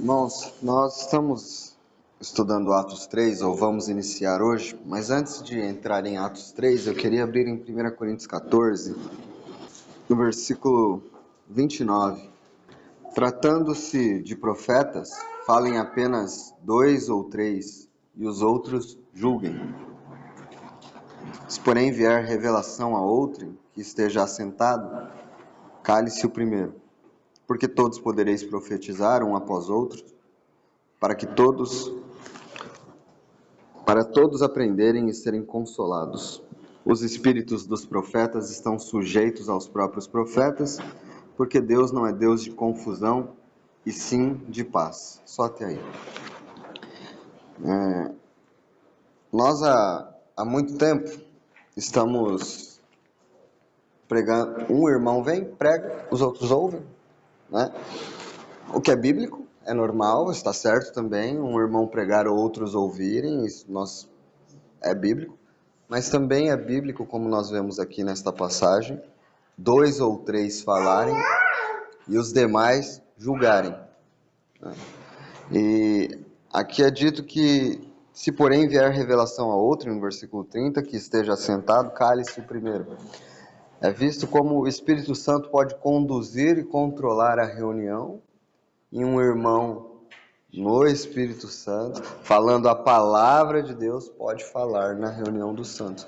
Irmãos, nós estamos estudando Atos 3, ou vamos iniciar hoje, mas antes de entrar em Atos 3, eu queria abrir em 1 Coríntios 14, no versículo 29. Tratando-se de profetas, falem apenas 2 ou 3, e os outros julguem. Se porém vier revelação a outro que esteja assentado, cale-se o primeiro, porque todos podereis profetizar um após outro, para todos aprenderem e serem consolados. Os espíritos dos profetas estão sujeitos aos próprios profetas, porque Deus não é Deus de confusão, e sim de paz. Só até aí. Nós há muito tempo estamos pregando. Um irmão vem, prega, os outros ouvem, né? O que é bíblico, é normal, está certo também. Um irmão pregar ou outros ouvirem, isso é bíblico. Mas também é bíblico, como nós vemos aqui nesta passagem, 2 ou 3 falarem e os demais julgarem. E aqui é dito que, se porém vier revelação a outro, no versículo 30, que esteja assentado, cale-se o primeiro. É visto como o Espírito Santo pode conduzir e controlar a reunião, e um irmão no Espírito Santo, falando a palavra de Deus, pode falar na reunião dos santos.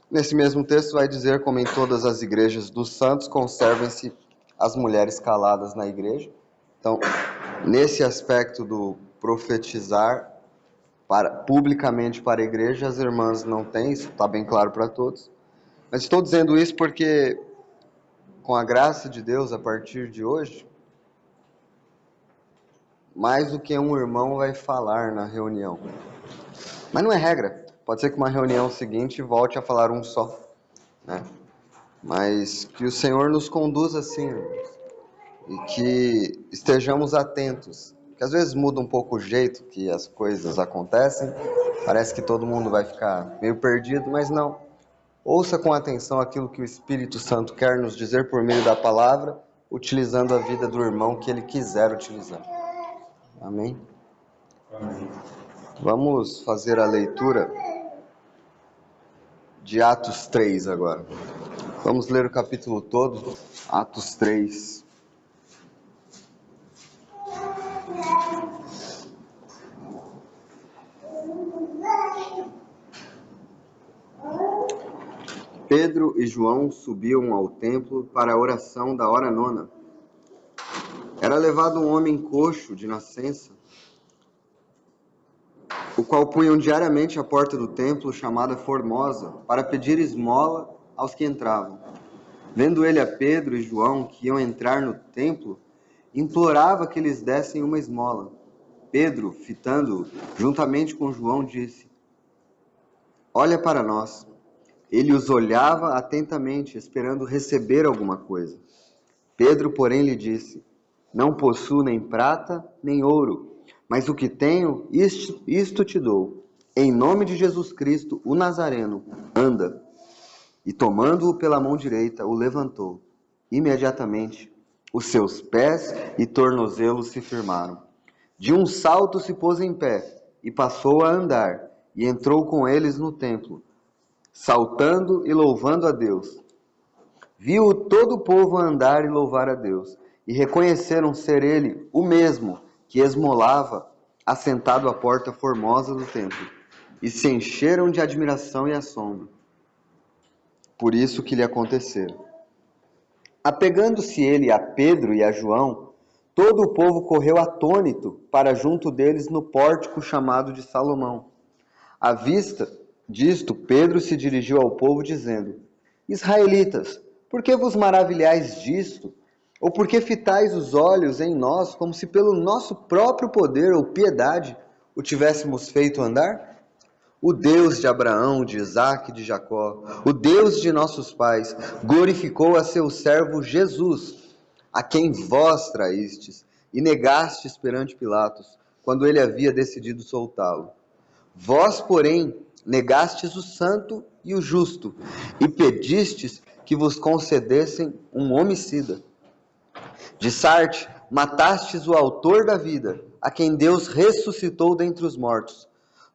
Nesse mesmo texto vai dizer como em todas as igrejas dos santos conservem-se as mulheres caladas na igreja. Então, nesse aspecto do profetizar publicamente para a igreja, as irmãs não têm, isso está bem claro para todos. Mas estou dizendo isso porque, com a graça de Deus, a partir de hoje, mais do que um irmão vai falar na reunião. Mas não é regra. Pode ser que uma reunião seguinte volte a falar um só, né? Mas que o Senhor nos conduza assim, irmãos, e que estejamos atentos. Porque às vezes muda um pouco o jeito que as coisas acontecem, parece que todo mundo vai ficar meio perdido, mas não. Ouça com atenção aquilo que o Espírito Santo quer nos dizer por meio da palavra, utilizando a vida do irmão que ele quiser utilizar. Amém? Amém. Vamos fazer a leitura de Atos 3 agora. Vamos ler o capítulo todo, Atos 3. Pedro e João subiam ao templo para a oração da hora nona. Era levado um homem coxo de nascença, o qual punham diariamente à porta do templo, chamada Formosa, para pedir esmola aos que entravam. Vendo ele a Pedro e João, que iam entrar no templo, implorava que lhes dessem uma esmola. Pedro, fitando-o, juntamente com João, disse: Olha para nós. Ele os olhava atentamente, esperando receber alguma coisa. Pedro, porém, lhe disse: Não possuo nem prata, nem ouro, mas o que tenho, isto te dou. Em nome de Jesus Cristo, o Nazareno, anda. E tomando-o pela mão direita, o levantou. Imediatamente, os seus pés e tornozelos se firmaram. De um salto se pôs em pé, e passou a andar, e entrou com eles no templo, saltando e louvando a Deus. Viu todo o povo andar e louvar a Deus, e reconheceram ser ele o mesmo que esmolava, assentado à porta formosa do templo, e se encheram de admiração e assombro por isso que lhe acontecera. Apegando-se ele a Pedro e a João, todo o povo correu atônito para junto deles no pórtico chamado de Salomão. À vista disto, Pedro se dirigiu ao povo dizendo: Israelitas, por que vos maravilhais disto? Ou por que fitais os olhos em nós, como se pelo nosso próprio poder ou piedade o tivéssemos feito andar? O Deus de Abraão, de Isaque e de Jacó, o Deus de nossos pais, glorificou a seu servo Jesus, a quem vós traístes e negastes perante Pilatos, quando ele havia decidido soltá-lo. Vós, porém, negastes o santo e o justo, e pedistes que vos concedessem um homicida. De Sarte, matastes o autor da vida, a quem Deus ressuscitou dentre os mortos,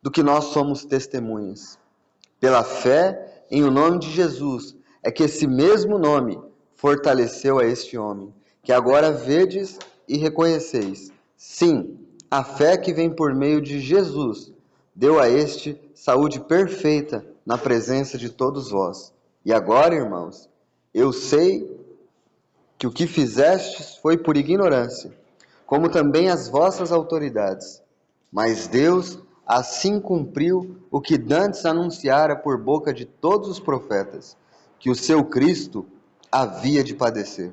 do que nós somos testemunhas. Pela fé em o nome de Jesus, é que esse mesmo nome fortaleceu a este homem, que agora vedes e reconheceis. Sim, a fé que vem por meio de Jesus deu a este saúde perfeita na presença de todos vós. E agora, irmãos, eu sei que o que fizestes foi por ignorância, como também as vossas autoridades. Mas Deus assim cumpriu o que dantes anunciara por boca de todos os profetas, que o seu Cristo havia de padecer.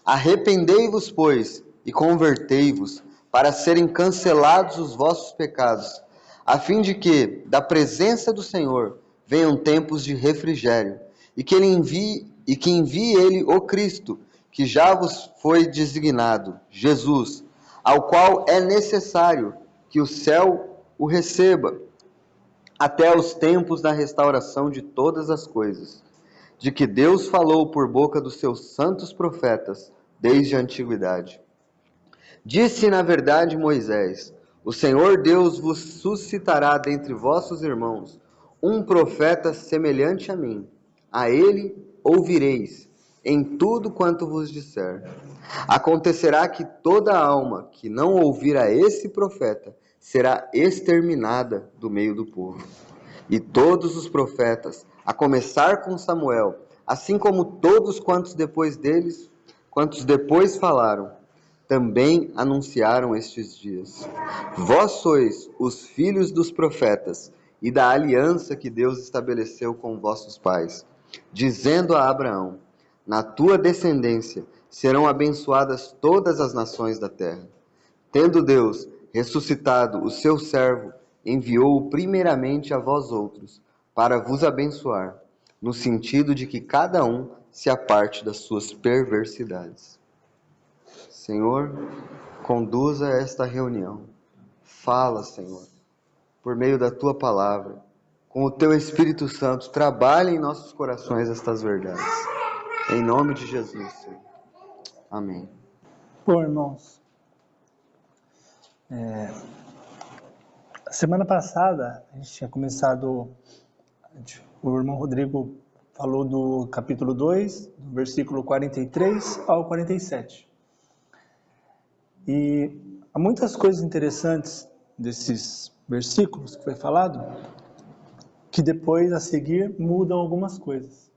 Arrependei-vos, pois, e convertei-vos, para serem cancelados os vossos pecados, a fim de que, da presença do Senhor, venham tempos de refrigério, e que envie ele o Cristo, que já vos foi designado, Jesus, ao qual é necessário que o céu o receba, até os tempos da restauração de todas as coisas, de que Deus falou por boca dos seus santos profetas desde a antiguidade. Disse na verdade Moisés: o Senhor Deus vos suscitará dentre vossos irmãos um profeta semelhante a mim. A ele ouvireis em tudo quanto vos disser. Acontecerá que toda alma que não ouvir a esse profeta será exterminada do meio do povo. E todos os profetas, a começar com Samuel, assim como todos quantos depois falaram, também anunciaram estes dias. Vós sois os filhos dos profetas e da aliança que Deus estabeleceu com vossos pais, dizendo a Abraão: na tua descendência serão abençoadas todas as nações da terra. Tendo Deus ressuscitado o seu servo, enviou-o primeiramente a vós outros, para vos abençoar, no sentido de que cada um se aparte das suas perversidades. Senhor, conduza esta reunião. Fala, Senhor, por meio da tua palavra, com o teu Espírito Santo, trabalhe em nossos corações estas verdades. Em nome de Jesus, Senhor. Amém. Bom, irmãos, semana passada a gente tinha começado, o irmão Rodrigo falou do capítulo 2, do versículo 43 ao 47. E há muitas coisas interessantes desses versículos que foi falado, que depois, a seguir, mudam algumas coisas.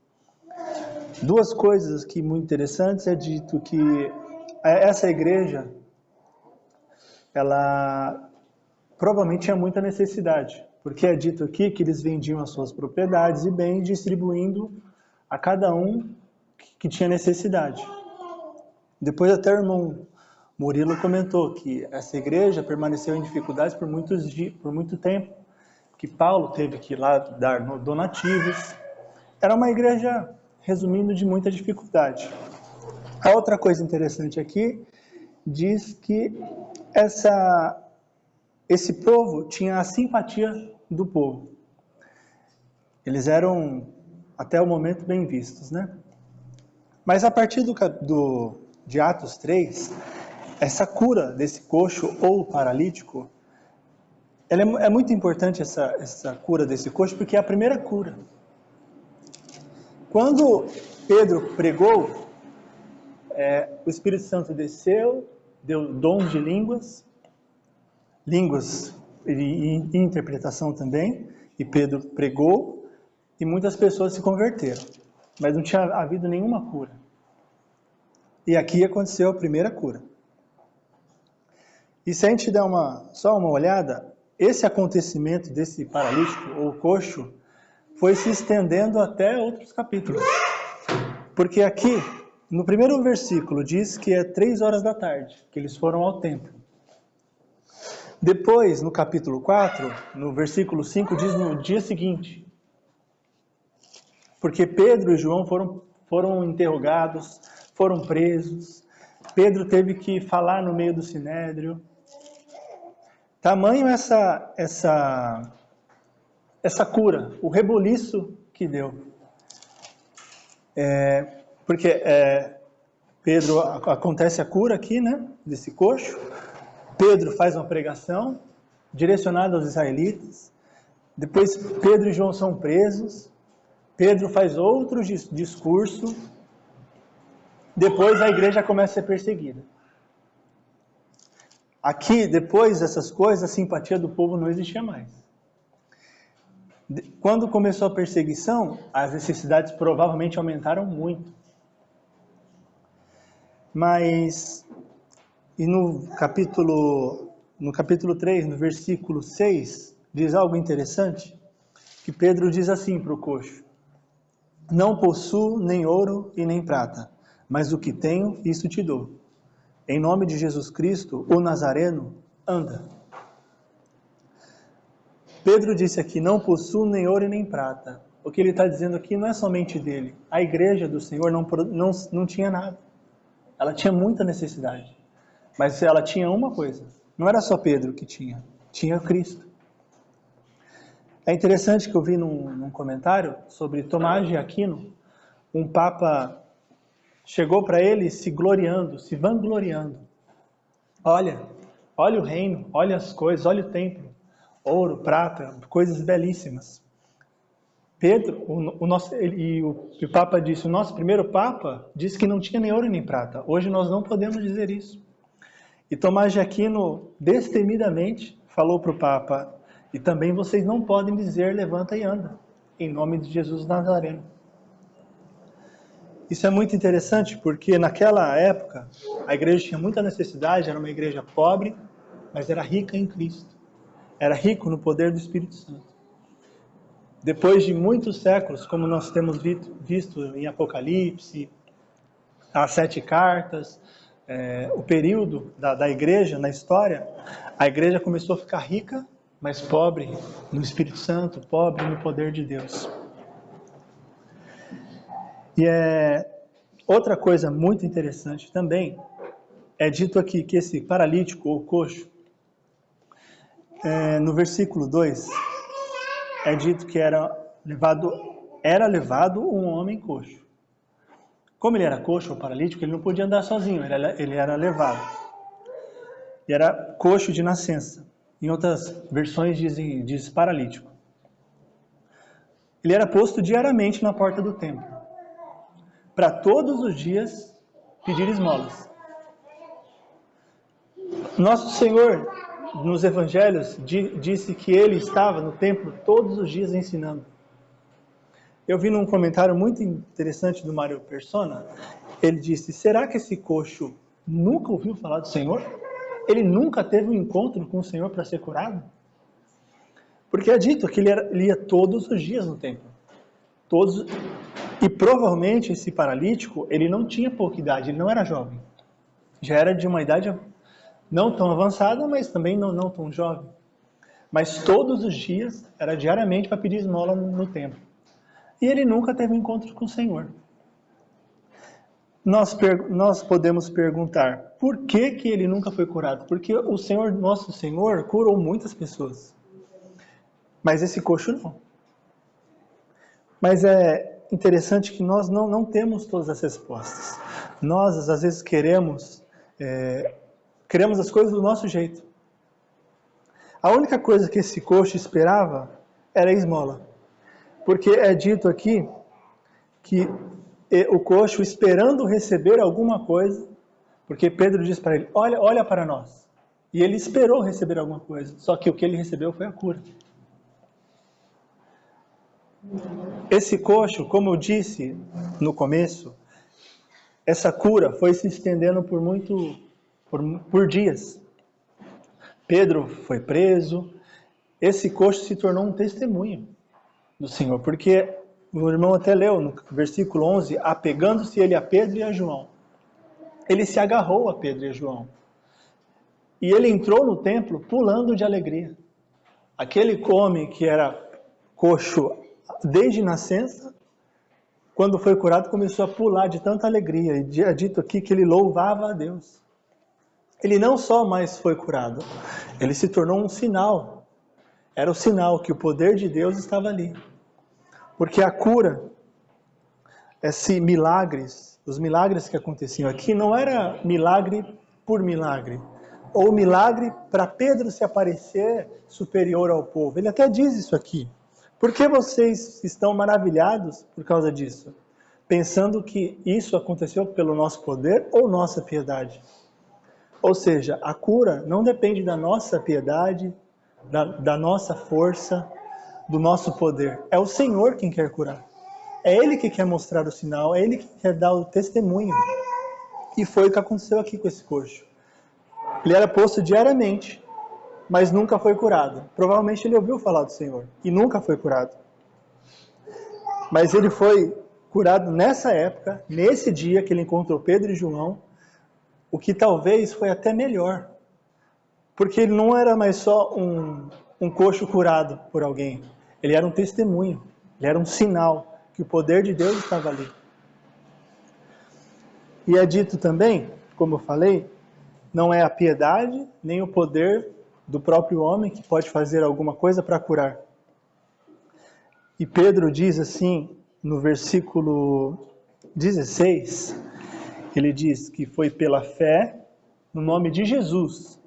Duas coisas que muito interessantes é dito que essa igreja, ela provavelmente tinha muita necessidade, porque é dito aqui que eles vendiam as suas propriedades e bens, distribuindo a cada um que tinha necessidade. Depois até o irmão Murilo comentou que essa igreja permaneceu em dificuldades por muito tempo, que Paulo teve que ir lá dar donativos. Era uma igreja, resumindo, de muita dificuldade. A outra coisa interessante aqui diz que esse povo tinha a simpatia do povo. Eles eram, até o momento, bem vistos, né? Mas a partir de Atos 3, essa cura desse coxo ou paralítico, é muito importante essa cura desse coxo, porque é a primeira cura. Quando Pedro pregou, o Espírito Santo desceu, deu dom de línguas e interpretação também, e Pedro pregou, e muitas pessoas se converteram, mas não tinha havido nenhuma cura. E aqui aconteceu a primeira cura. E se a gente der só uma olhada, esse acontecimento desse paralítico ou coxo foi se estendendo até outros capítulos. Porque aqui, no primeiro versículo, diz que é 3 horas da tarde, que eles foram ao templo. Depois, no capítulo 4, no versículo 5, diz no dia seguinte. Porque Pedro e João foram interrogados, foram presos. Pedro teve que falar no meio do sinédrio. Tamanho essa cura, o reboliço que deu. Porque Pedro, acontece a cura aqui, né, desse coxo. Pedro faz uma pregação direcionada aos israelitas. Depois Pedro e João são presos. Pedro faz outro discurso. Depois a igreja começa a ser perseguida. Aqui, depois dessas coisas, a simpatia do povo não existia mais. Quando começou a perseguição, as necessidades provavelmente aumentaram muito. Mas, e no capítulo 3, no versículo 6, diz algo interessante, que Pedro diz assim para o coxo: não possuo nem ouro e nem prata, mas o que tenho, isso te dou. Em nome de Jesus Cristo, o Nazareno, anda. Pedro disse aqui, não possuo nem ouro e nem prata. O que ele está dizendo aqui não é somente dele. A igreja do Senhor não tinha nada. Ela tinha muita necessidade. Mas ela tinha uma coisa. Não era só Pedro que tinha. Tinha Cristo. É interessante que eu vi num comentário sobre Tomás de Aquino. Um papa chegou para ele se gloriando, se vangloriando. Olha o reino, olha as coisas, olha o templo. Ouro, prata, coisas belíssimas. Pedro, o Papa disse, o nosso primeiro Papa disse que não tinha nem ouro nem prata. Hoje nós não podemos dizer isso. E Tomás de Aquino, destemidamente, falou para o Papa, e também vocês não podem dizer levanta e anda, em nome de Jesus Nazareno. Isso é muito interessante, porque naquela época, a igreja tinha muita necessidade, era uma igreja pobre, mas era rica em Cristo. Era rico no poder do Espírito Santo. Depois de muitos séculos, como nós temos visto em Apocalipse, as 7 cartas, o período da igreja na história, a igreja começou a ficar rica, mas pobre no Espírito Santo, pobre no poder de Deus. E outra coisa muito interessante também, é dito aqui que esse paralítico ou coxo, no versículo 2, é dito que era levado um homem coxo. Como ele era coxo ou paralítico, ele não podia andar sozinho, ele era levado. E era coxo de nascença. Em outras versões diz paralítico. Ele era posto diariamente na porta do templo, para todos os dias pedir esmolas. Nosso Senhor, nos evangelhos, disse que ele estava no templo todos os dias ensinando. Eu vi num comentário muito interessante do Mário Persona, ele disse, será que esse coxo nunca ouviu falar do Senhor? Ele nunca teve um encontro com o Senhor para ser curado? Porque é dito que ele ia todos os dias no templo. E provavelmente esse paralítico, ele não tinha pouca idade, ele não era jovem. Já era de uma idade não tão avançada, mas também não tão jovem. Mas todos os dias, era diariamente para pedir esmola no templo. E ele nunca teve um encontro com o Senhor. Nós podemos perguntar, por que ele nunca foi curado? Porque o Senhor, nosso Senhor, curou muitas pessoas. Mas esse coxo não. Mas é interessante que nós não temos todas as respostas. Nós, às vezes, queremos as coisas do nosso jeito. A única coisa que esse coxo esperava era a esmola. Porque é dito aqui que o coxo, esperando receber alguma coisa, porque Pedro diz para ele, olha para nós. E ele esperou receber alguma coisa, só que o que ele recebeu foi a cura. Esse coxo, como eu disse no começo, essa cura foi se estendendo por dias. Pedro foi preso, esse coxo se tornou um testemunho do Senhor, porque o irmão até leu no versículo 11, apegando-se ele a Pedro e a João. Ele se agarrou a Pedro e a João. E ele entrou no templo pulando de alegria. Aquele homem que era coxo desde nascença, quando foi curado, começou a pular de tanta alegria. E é dito aqui que ele louvava a Deus. Ele não só mais foi curado, ele se tornou um sinal. Era o sinal que o poder de Deus estava ali. Porque a cura, esses milagres, Os milagres que aconteciam aqui não era milagre por milagre, ou milagre para Pedro se aparecer superior ao povo. Ele até diz isso aqui. Por que vocês estão maravilhados por causa disso? Pensando que isso aconteceu pelo nosso poder ou nossa piedade? Ou seja, a cura não depende da nossa piedade, da nossa força, do nosso poder. É o Senhor quem quer curar. É Ele que quer mostrar o sinal, é Ele que quer dar o testemunho. E foi o que aconteceu aqui com esse coxo. Ele era posto diariamente, mas nunca foi curado. Provavelmente ele ouviu falar do Senhor e nunca foi curado. Mas ele foi curado nessa época, nesse dia que ele encontrou Pedro e João, o que talvez foi até melhor. Porque ele não era mais só um coxo curado por alguém. Ele era um testemunho, ele era um sinal que o poder de Deus estava ali. E é dito também, como eu falei, não é a piedade nem o poder do próprio homem que pode fazer alguma coisa para curar. E Pedro diz assim, no versículo 16, ele diz que foi pela fé no nome de Jesus,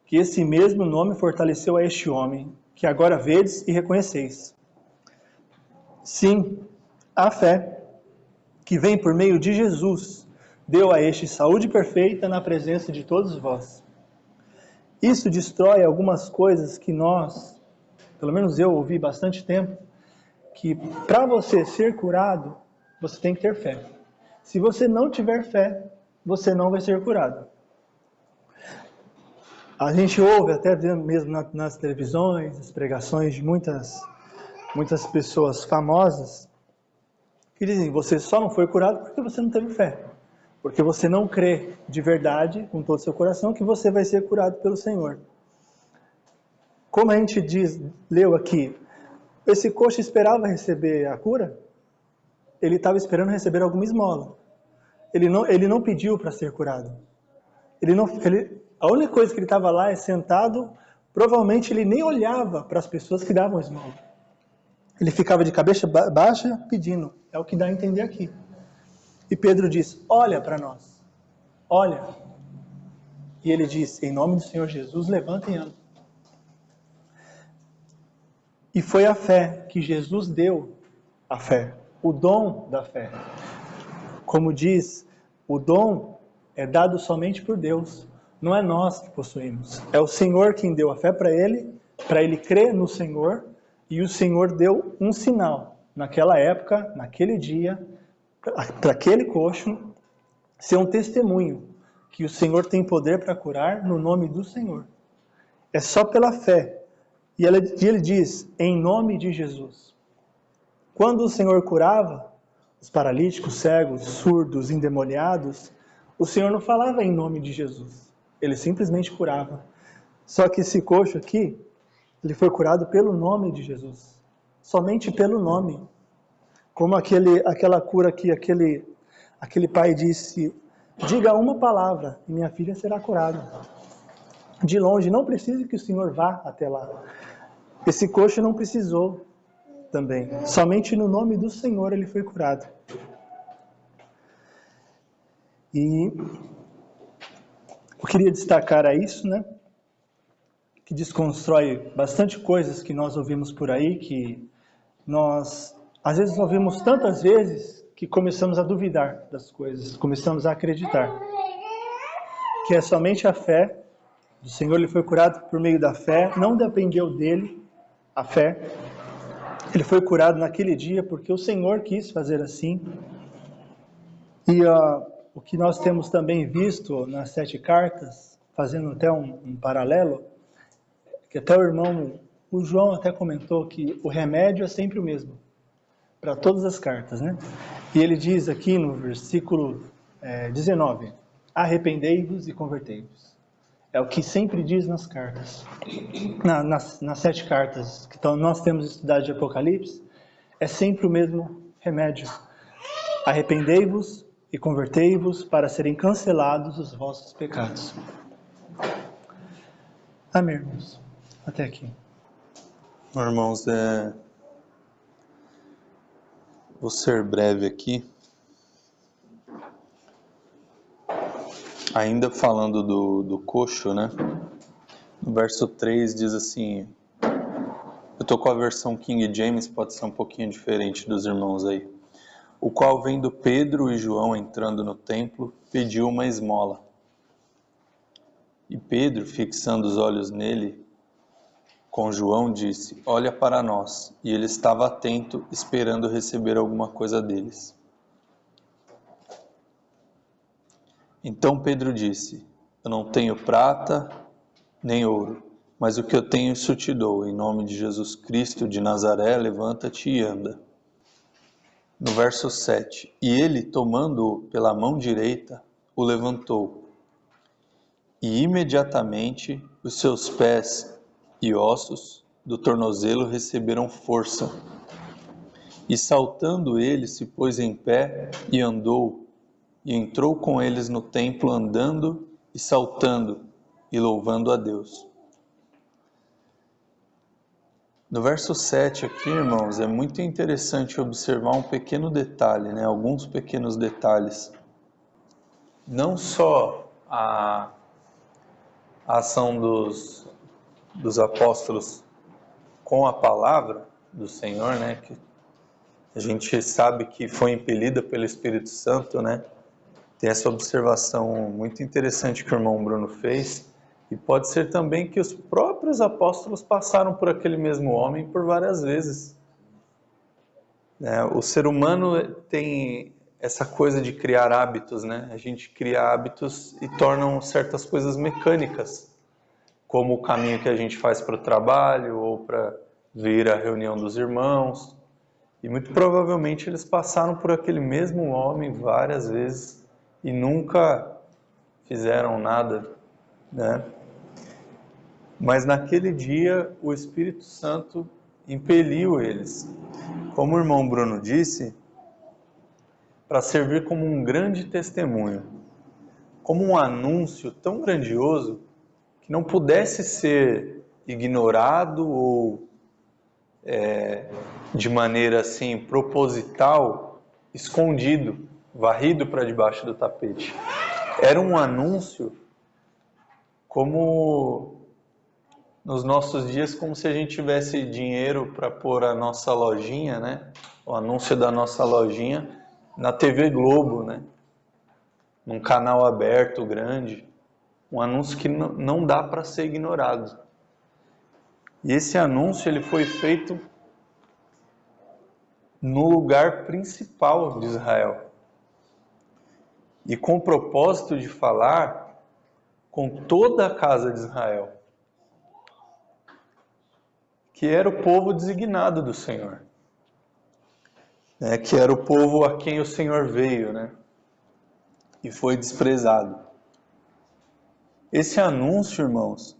que esse mesmo nome fortaleceu a este homem, que agora vedes e reconheceis. Sim, a fé que vem por meio de Jesus deu a este saúde perfeita na presença de todos vós. Isso destrói algumas coisas que nós, pelo menos eu ouvi bastante tempo, que para você ser curado, você tem que ter fé. Se você não tiver fé, você não vai ser curado. A gente ouve até mesmo nas televisões, as pregações de muitas pessoas famosas que dizem, você só não foi curado porque você não teve fé. Porque você não crê de verdade, com todo o seu coração, que você vai ser curado pelo Senhor. Como a gente leu aqui, esse coxo esperava receber a cura, ele estava esperando receber alguma esmola. Ele não pediu para ser curado. A única coisa que ele estava lá é sentado, provavelmente ele nem olhava para as pessoas que davam esmola. Ele ficava de cabeça baixa pedindo, é o que dá a entender aqui. E Pedro diz, olha para nós, olha. E ele diz, em nome do Senhor Jesus, levanta e anda. E foi a fé que Jesus deu, a fé, o dom da fé. Como diz, o dom é dado somente por Deus, não é nós que possuímos. É o Senhor quem deu a fé para ele crer no Senhor, e o Senhor deu um sinal, naquela época, naquele dia, para aquele coxo, ser um testemunho, que o Senhor tem poder para curar no nome do Senhor. É só pela fé. E ele diz, em nome de Jesus. Quando o Senhor curava os paralíticos, cegos, surdos, endemoniados, o Senhor não falava em nome de Jesus. Ele simplesmente curava. Só que esse coxo aqui, ele foi curado pelo nome de Jesus. Somente pelo nome. Como aquela cura que aquele pai disse, diga uma palavra e minha filha será curada. De longe, não precisa que o Senhor vá até lá. Esse coxo não precisou também. Somente no nome do Senhor ele foi curado. E eu queria destacar a isso, né? Que desconstrói bastante coisas que nós ouvimos por aí, que nós às vezes ouvimos tantas vezes que começamos a duvidar das coisas, começamos a acreditar. Que é somente a fé do Senhor, ele foi curado por meio da fé, não dependeu dele, a fé. Ele foi curado naquele dia porque o Senhor quis fazer assim. E o que nós temos também visto nas 7 cartas, fazendo até um paralelo, que até o João até comentou que o remédio é sempre o mesmo, para todas as cartas, né? E ele diz aqui no versículo 19, arrependei-vos e convertei-vos. É o que sempre diz nas cartas. Nas 7 cartas que nós temos estudado de Apocalipse, é sempre o mesmo remédio. Arrependei-vos e convertei-vos para serem cancelados os vossos pecados. Amém, irmãos. Até aqui. Irmãos, vou ser breve aqui. Ainda falando do coxo, né? No verso 3 diz assim, eu tô com a versão King James, pode ser um pouquinho diferente dos irmãos aí. O qual, vendo Pedro e João entrando no templo, pediu uma esmola. E Pedro, fixando os olhos nele, com João, disse, olha para nós. E ele estava atento, esperando receber alguma coisa deles. Então Pedro disse, eu não tenho prata nem ouro, mas o que eu tenho isso te dou. Em nome de Jesus Cristo de Nazaré, levanta-te e anda. No verso 7, e ele, tomando-o pela mão direita, o levantou. E imediatamente os seus pés e ossos do tornozelo receberam força. E saltando ele, se pôs em pé e andou, e entrou com eles no templo andando e saltando e louvando a Deus. No verso 7 aqui, irmãos, é muito interessante observar um pequeno detalhe, né? Alguns pequenos detalhes. Não só a ação dos apóstolos com a palavra do Senhor, né? Que a gente sabe que foi impelida pelo Espírito Santo, né? Tem essa observação muito interessante que o irmão Bruno fez, e pode ser também que os próprios apóstolos passaram por aquele mesmo homem por várias vezes. O ser humano tem essa coisa de criar hábitos, né? A gente cria hábitos e tornam certas coisas mecânicas, como o caminho que a gente faz para o trabalho ou para vir à reunião dos irmãos. E muito provavelmente eles passaram por aquele mesmo homem várias vezes e nunca fizeram nada, né? Mas naquele dia o Espírito Santo impeliu eles, como o irmão Bruno disse, para servir como um grande testemunho, como um anúncio tão grandioso que não pudesse ser ignorado ou de maneira assim proposital, escondido, varrido para debaixo do tapete. Era um anúncio como nos nossos dias, como se a gente tivesse dinheiro para pôr a nossa lojinha, né? O anúncio da nossa lojinha na TV Globo, né? Num canal aberto, grande. Um anúncio que não dá para ser ignorado. E esse anúncio ele foi feito no lugar principal de Israel. E com o propósito de falar com toda a casa de Israel, que era o povo designado do Senhor, né? Que era o povo a quem o Senhor veio, né? E foi desprezado. Esse anúncio, irmãos,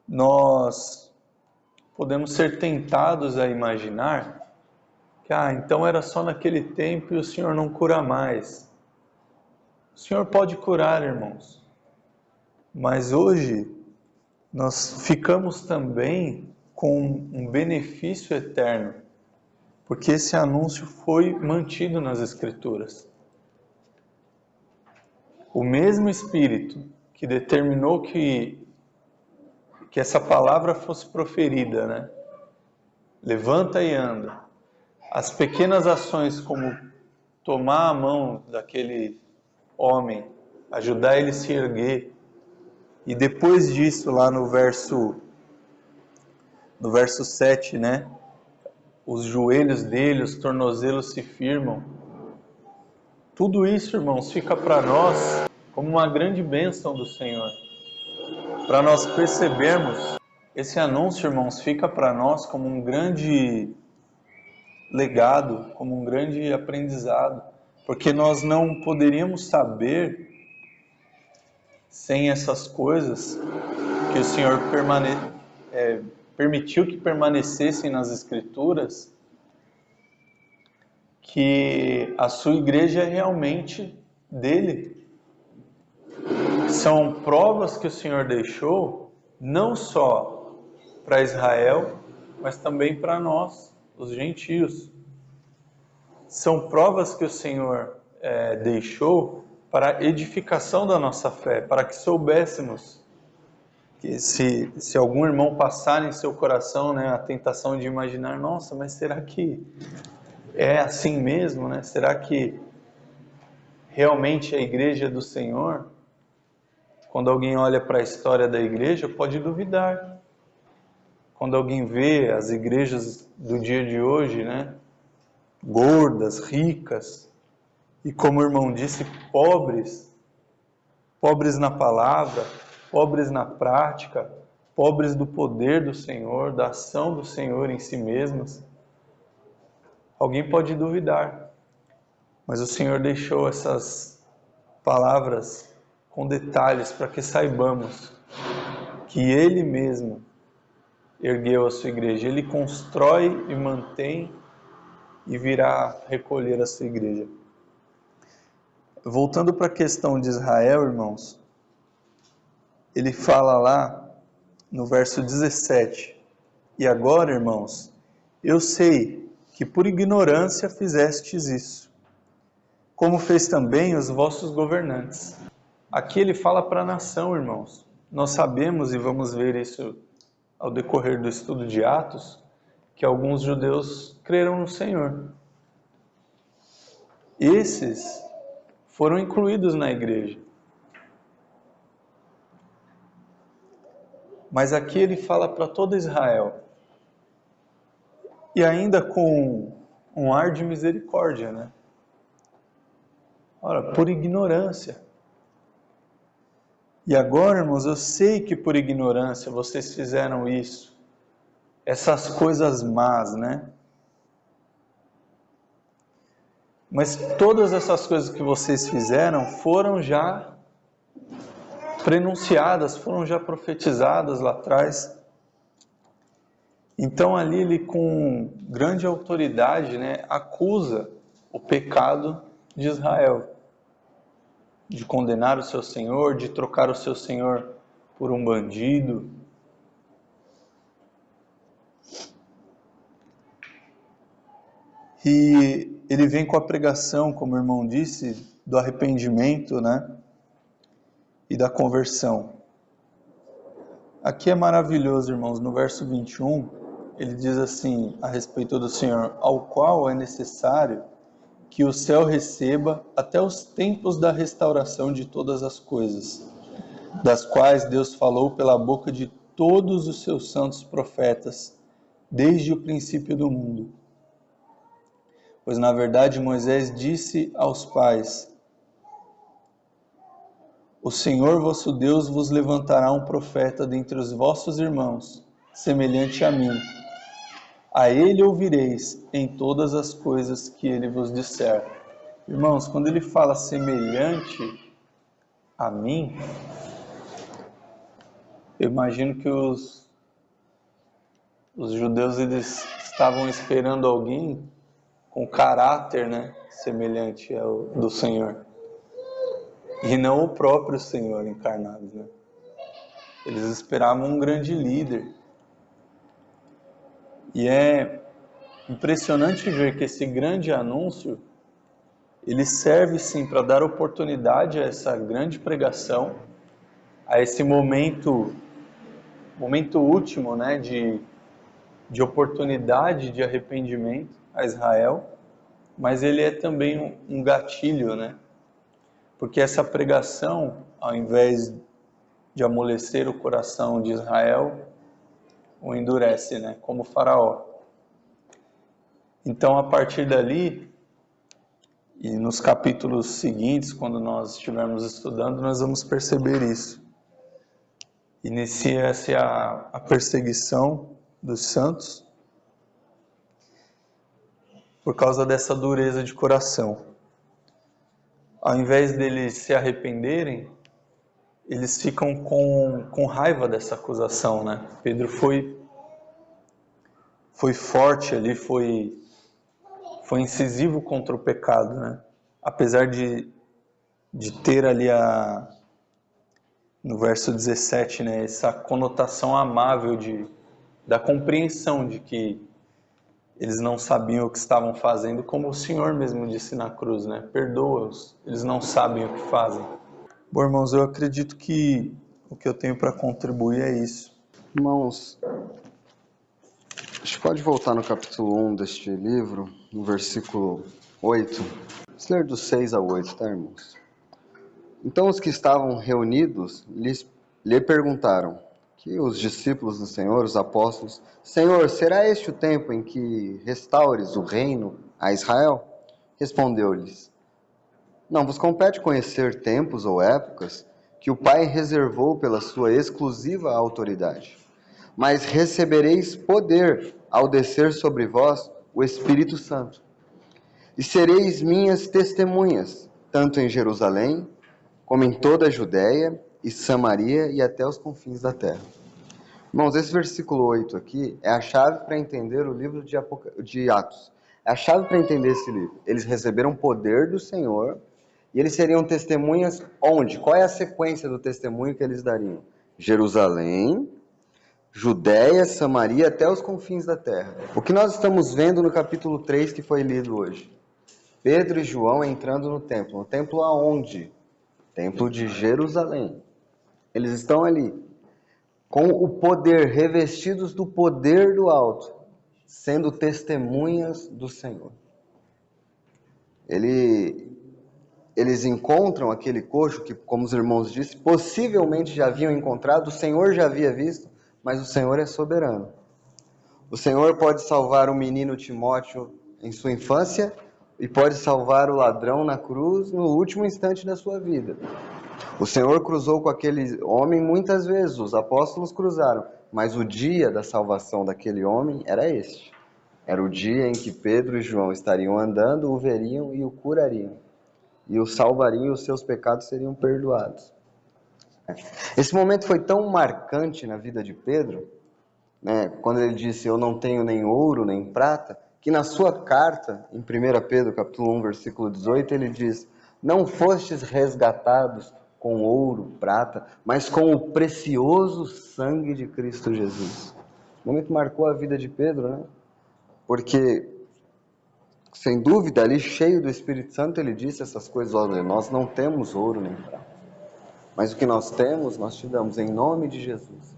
nós podemos ser tentados a imaginar que, então era só naquele tempo e o Senhor não cura mais. O Senhor pode curar, irmãos, mas hoje nós ficamos também com um benefício eterno, porque esse anúncio foi mantido nas Escrituras. O mesmo Espírito que determinou que essa palavra fosse proferida, né? Levanta e anda. As pequenas ações como tomar a mão daquele homem, ajudar ele a se erguer, e depois disso, lá no verso 7, né? Os joelhos dele, os tornozelos se firmam. Tudo isso, irmãos, fica para nós como uma grande bênção do Senhor. Para nós percebermos, esse anúncio, irmãos, fica para nós como um grande legado, como um grande aprendizado, porque nós não poderíamos saber sem essas coisas que o Senhor permitiu que permanecessem nas Escrituras, que a sua igreja é realmente dele. São provas que o Senhor deixou, não só para Israel, mas também para nós, os gentios. São provas que o Senhor deixou para a edificação da nossa fé, para que soubéssemos que se algum irmão passar em seu coração, né, a tentação de imaginar, nossa, mas será que é assim mesmo, né? Será que realmente a igreja é do Senhor? Quando alguém olha para a história da igreja, pode duvidar. Quando alguém vê as igrejas do dia de hoje, né, gordas, ricas, e como o irmão disse, pobres na palavra, pobres na prática, pobres do poder do Senhor, da ação do Senhor em si mesmas, alguém pode duvidar. Mas o Senhor deixou essas palavras com detalhes para que saibamos que Ele mesmo ergueu a sua igreja. Ele constrói e mantém e virá recolher a sua igreja. Voltando para a questão de Israel, irmãos, ele fala lá no verso 17: E agora, irmãos, eu sei que por ignorância fizestes isso, como fez também os vossos governantes. Aqui ele fala para a nação, irmãos. Nós sabemos, e vamos ver isso ao decorrer do estudo de Atos, que alguns judeus creram no Senhor. Esses foram incluídos na igreja. Mas aqui ele fala para todo Israel. E ainda com um ar de misericórdia, né? Ora, por ignorância. E agora, irmãos, eu sei que por ignorância vocês fizeram isso. Essas coisas más, né? Mas todas essas coisas que vocês fizeram foram já prenunciadas, foram já profetizadas lá atrás. Então ali ele com grande autoridade, né, acusa o pecado de Israel, de condenar o seu Senhor, de trocar o seu Senhor por um bandido. E ele vem com a pregação, como o irmão disse, do arrependimento, né, e da conversão. Aqui é maravilhoso, irmãos, no verso 21, ele diz assim a respeito do Senhor: ao qual é necessário que o céu receba até os tempos da restauração de todas as coisas, das quais Deus falou pela boca de todos os seus santos profetas, desde o princípio do mundo. Pois na verdade Moisés disse aos pais: o Senhor vosso Deus vos levantará um profeta dentre os vossos irmãos, semelhante a mim. A ele ouvireis em todas as coisas que ele vos disser. Irmãos, quando ele fala semelhante a mim, eu imagino que os judeus eles estavam esperando alguém com caráter, né, semelhante ao do Senhor. E não o próprio Senhor encarnado, né? Eles esperavam um grande líder. E é impressionante ver que esse grande anúncio, ele serve sim para dar oportunidade a essa grande pregação, a esse momento último, né, de oportunidade de arrependimento a Israel, mas ele é também um gatilho, né? Porque essa pregação, ao invés de amolecer o coração de Israel, o endurece, né? Como Faraó. Então, a partir dali, e nos capítulos seguintes, quando nós estivermos estudando, nós vamos perceber isso. Inicia-se a perseguição dos santos por causa dessa dureza de coração. Ao invés deles se arrependerem, eles ficam com raiva dessa acusação, né? Pedro foi forte ali, foi incisivo contra o pecado, né? Apesar de ter ali no verso 17, né, essa conotação amável da compreensão de que Eles não sabiam o que estavam fazendo, como o Senhor mesmo disse na cruz, né? Perdoa-os, eles não sabem o que fazem. Bom, irmãos, eu acredito que o que eu tenho para contribuir é isso. Irmãos, a gente pode voltar no capítulo 1 deste livro, no versículo 8. Vamos ler do 6 ao 8, tá, irmãos? Então os que estavam reunidos lhe perguntaram, que os discípulos do Senhor, os apóstolos, Senhor, será este o tempo em que restaures o reino a Israel? Respondeu-lhes, não vos compete conhecer tempos ou épocas que o Pai reservou pela sua exclusiva autoridade, mas recebereis poder ao descer sobre vós o Espírito Santo, e sereis minhas testemunhas, tanto em Jerusalém, como em toda a Judéia e Samaria e até os confins da terra. Irmãos, esse versículo 8 aqui é a chave para entender o livro de Atos. É a chave para entender esse livro. Eles receberam poder do Senhor e eles seriam testemunhas onde? Qual é a sequência do testemunho que eles dariam? Jerusalém, Judéia, Samaria, até os confins da terra. O que nós estamos vendo no capítulo 3 que foi lido hoje? Pedro e João entrando no templo. No templo aonde? Templo de Jerusalém. Eles estão ali, com o poder, revestidos do poder do alto, sendo testemunhas do Senhor. Eles encontram aquele coxo que, como os irmãos disseram, possivelmente já haviam encontrado, o Senhor já havia visto, mas o Senhor é soberano. O Senhor pode salvar o menino Timóteo em sua infância e pode salvar o ladrão na cruz no último instante da sua vida. O Senhor cruzou com aquele homem muitas vezes, os apóstolos cruzaram, mas o dia da salvação daquele homem era este. Era o dia em que Pedro e João estariam andando, o veriam e o curariam. E o salvariam e os seus pecados seriam perdoados. Esse momento foi tão marcante na vida de Pedro, né, quando ele disse, eu não tenho nem ouro nem prata, que na sua carta, em 1 Pedro capítulo 1, versículo 18, ele diz, não fostes resgatados com ouro, prata, mas com o precioso sangue de Cristo Jesus. O momento marcou a vida de Pedro, né? Porque, sem dúvida, ali cheio do Espírito Santo, ele disse essas coisas, olha, nós não temos ouro nem prata, mas o que nós temos, nós te damos em nome de Jesus.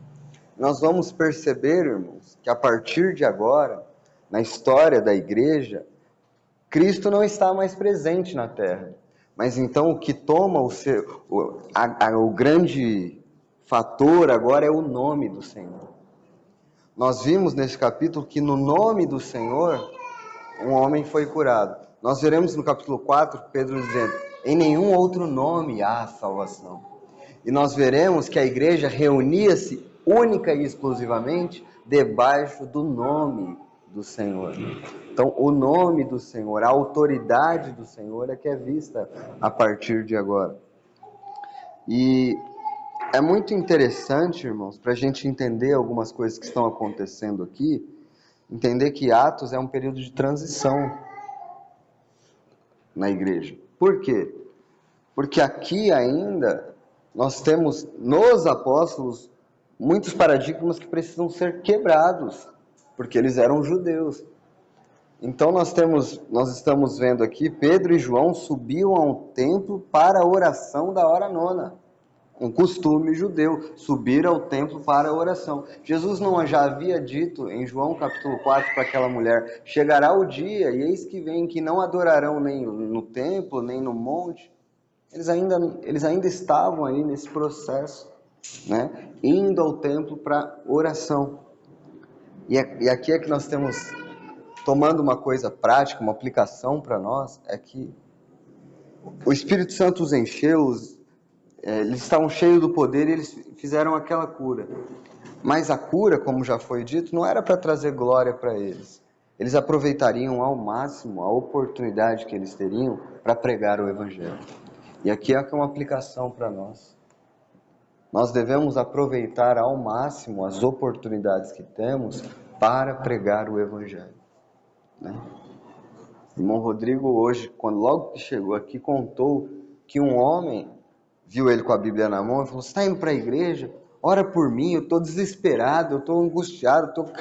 Nós vamos perceber, irmãos, que a partir de agora, na história da igreja, Cristo não está mais presente na terra. Mas então o que toma o grande fator agora é o nome do Senhor. Nós vimos nesse capítulo que no nome do Senhor, um homem foi curado. Nós veremos no capítulo 4, Pedro dizendo, em nenhum outro nome há salvação. E nós veremos que a igreja reunia-se única e exclusivamente debaixo do nome do Senhor. Então, o nome do Senhor, a autoridade do Senhor é que é vista a partir de agora. E é muito interessante, irmãos, para a gente entender algumas coisas que estão acontecendo aqui, entender que Atos é um período de transição na igreja. Por quê? Porque aqui ainda nós temos nos apóstolos muitos paradigmas que precisam ser quebrados, porque eles eram judeus. Então nós estamos vendo aqui, Pedro e João subiam ao templo para a oração da hora nona. Um costume judeu, subir ao templo para a oração. Jesus não já havia dito em João capítulo 4 para aquela mulher, chegará o dia, e eis que vem, que não adorarão nem no templo, nem no monte. Eles ainda estavam aí nesse processo, né? Indo ao templo para oração. E aqui é que nós temos, tomando uma coisa prática, uma aplicação para nós, é que o Espírito Santo os encheu, eles estavam cheios do poder e eles fizeram aquela cura. Mas a cura, como já foi dito, não era para trazer glória para eles. Eles aproveitariam ao máximo a oportunidade que eles teriam para pregar o Evangelho. E aqui é uma aplicação para nós. Nós devemos aproveitar ao máximo as oportunidades que temos para pregar o Evangelho, né? O irmão Rodrigo hoje, logo que chegou aqui, contou que um homem viu ele com a Bíblia na mão e falou, você está indo para a igreja? Ora por mim, eu estou desesperado, eu estou angustiado, eu estou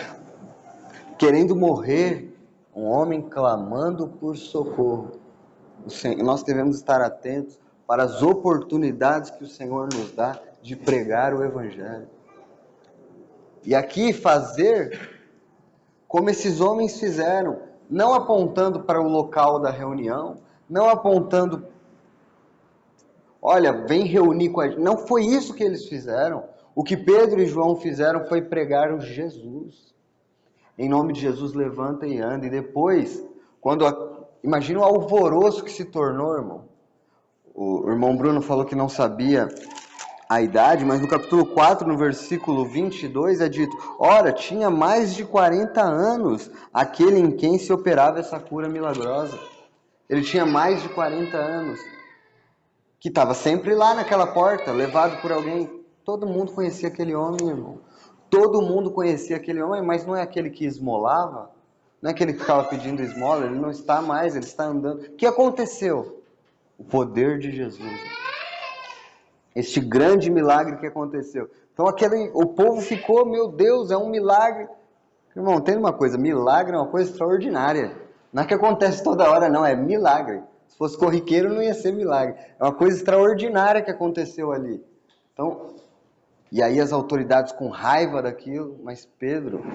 querendo morrer. um homem clamando por socorro. Nós devemos estar atentos para as oportunidades que o Senhor nos dá de pregar o Evangelho. E aqui fazer como esses homens fizeram, não apontando para o local da reunião, não apontando, olha, vem reunir com a gente. Não foi isso que eles fizeram. O que Pedro e João fizeram foi pregar o Jesus. Em nome de Jesus, levanta e anda. E depois, imagina o alvoroço que se tornou, irmão. O irmão Bruno falou que não sabia a idade, mas no capítulo 4, no versículo 22, é dito: ora, tinha mais de 40 anos aquele em quem se operava essa cura milagrosa. Ele tinha mais de 40 anos, que estava sempre lá naquela porta, levado por alguém. Todo mundo conhecia aquele homem, irmão. Todo mundo conhecia aquele homem, mas não é aquele que esmolava, não é aquele que ficava pedindo esmola, ele não está mais, ele está andando. O que aconteceu? O poder de Jesus. Este grande milagre que aconteceu. Então o povo ficou, meu Deus, é um milagre. Irmão, tem uma coisa, milagre é uma coisa extraordinária. Não é que acontece toda hora, não, é milagre. Se fosse corriqueiro, não ia ser milagre. É uma coisa extraordinária que aconteceu ali. Então, e aí as autoridades com raiva daquilo, mas Pedro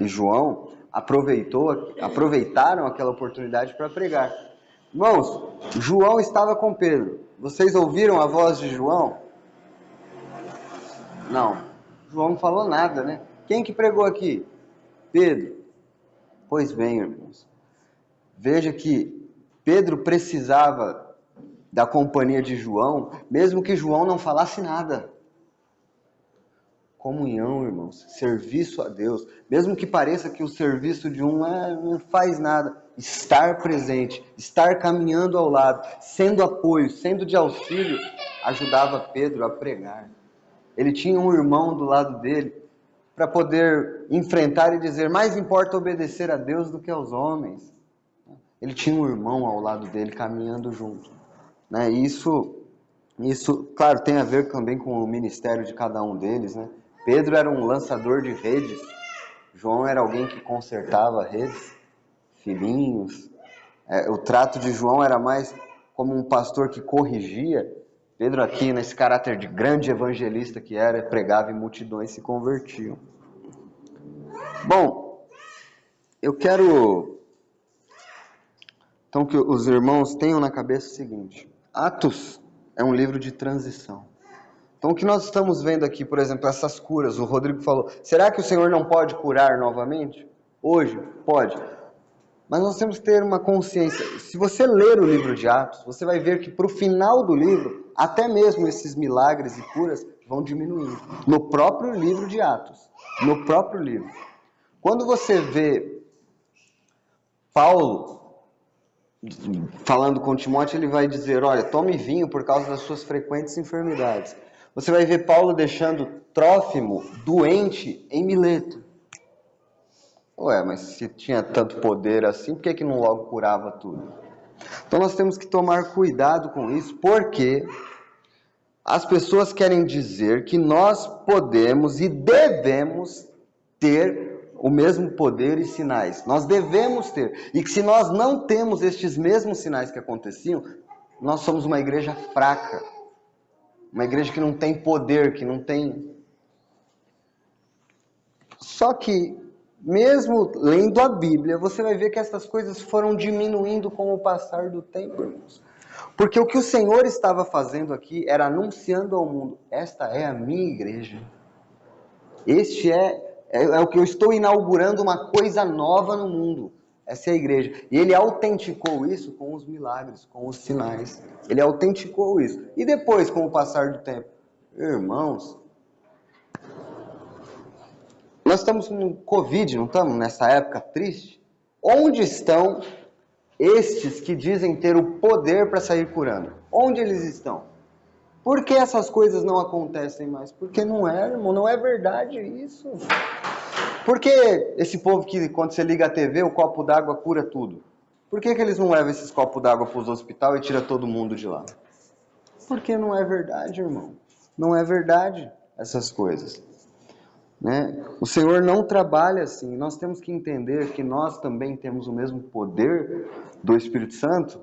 e João aproveitaram aquela oportunidade para pregar. Irmãos, João estava com Pedro. Vocês ouviram a voz de João? Não. João não falou nada, né? Quem que pregou aqui? Pedro. Pois bem, irmãos. Veja que Pedro precisava da companhia de João, mesmo que João não falasse nada. Comunhão, irmãos, serviço a Deus, mesmo que pareça que o serviço de um não faz nada, estar presente, estar caminhando ao lado, sendo apoio, sendo de auxílio, ajudava Pedro a pregar. Ele tinha um irmão do lado dele para poder enfrentar e dizer: mais importa obedecer a Deus do que aos homens. Ele tinha um irmão ao lado dele caminhando junto, né? Isso, claro, tem a ver também com o ministério de cada um deles, né? Pedro era um lançador de redes, João era alguém que consertava redes, filhinhos. O trato de João era mais como um pastor que corrigia. Pedro aqui, nesse caráter de grande evangelista que era, pregava e multidões se convertiam. Bom, eu quero então que os irmãos tenham na cabeça o seguinte: Atos é um livro de transição. Então, o que nós estamos vendo aqui, por exemplo, essas curas, o Rodrigo falou, será que o Senhor não pode curar novamente? Hoje? Pode. Mas nós temos que ter uma consciência. Se você ler o livro de Atos, você vai ver que para o final do livro, até mesmo esses milagres e curas vão diminuindo. No próprio livro de Atos. No próprio livro. Quando você vê Paulo falando com Timóteo, ele vai dizer, olha, tome vinho por causa das suas frequentes enfermidades. Você vai ver Paulo deixando Trófimo doente em Mileto. Ué, mas se tinha tanto poder assim, por que não logo curava tudo? Então nós temos que tomar cuidado com isso, porque as pessoas querem dizer que nós podemos e devemos ter o mesmo poder e sinais. Nós devemos ter. E que se nós não temos estes mesmos sinais que aconteciam, nós somos uma igreja fraca. Uma igreja que não tem poder, que não tem... Só que, mesmo lendo a Bíblia, você vai ver que essas coisas foram diminuindo com o passar do tempo, irmãos. Porque o que o Senhor estava fazendo aqui era anunciando ao mundo, esta é a minha igreja. Este é o que eu estou inaugurando, uma coisa nova no mundo. Essa é a igreja. E ele autenticou isso com os milagres, com os sinais. Ele autenticou isso. E depois, com o passar do tempo? Irmãos, nós estamos com Covid, não estamos nessa época triste? Onde estão estes que dizem ter o poder para sair curando? Onde eles estão? Por que essas coisas não acontecem mais? Porque não é, irmão, não é verdade isso. Por que esse povo que, quando você liga a TV, o copo d'água cura tudo? Por que eles não levam esses copos d'água para os hospitais e tiram todo mundo de lá? Porque não é verdade, irmão. Não é verdade essas coisas. né? O Senhor não trabalha assim. Nós temos que entender que nós também temos o mesmo poder do Espírito Santo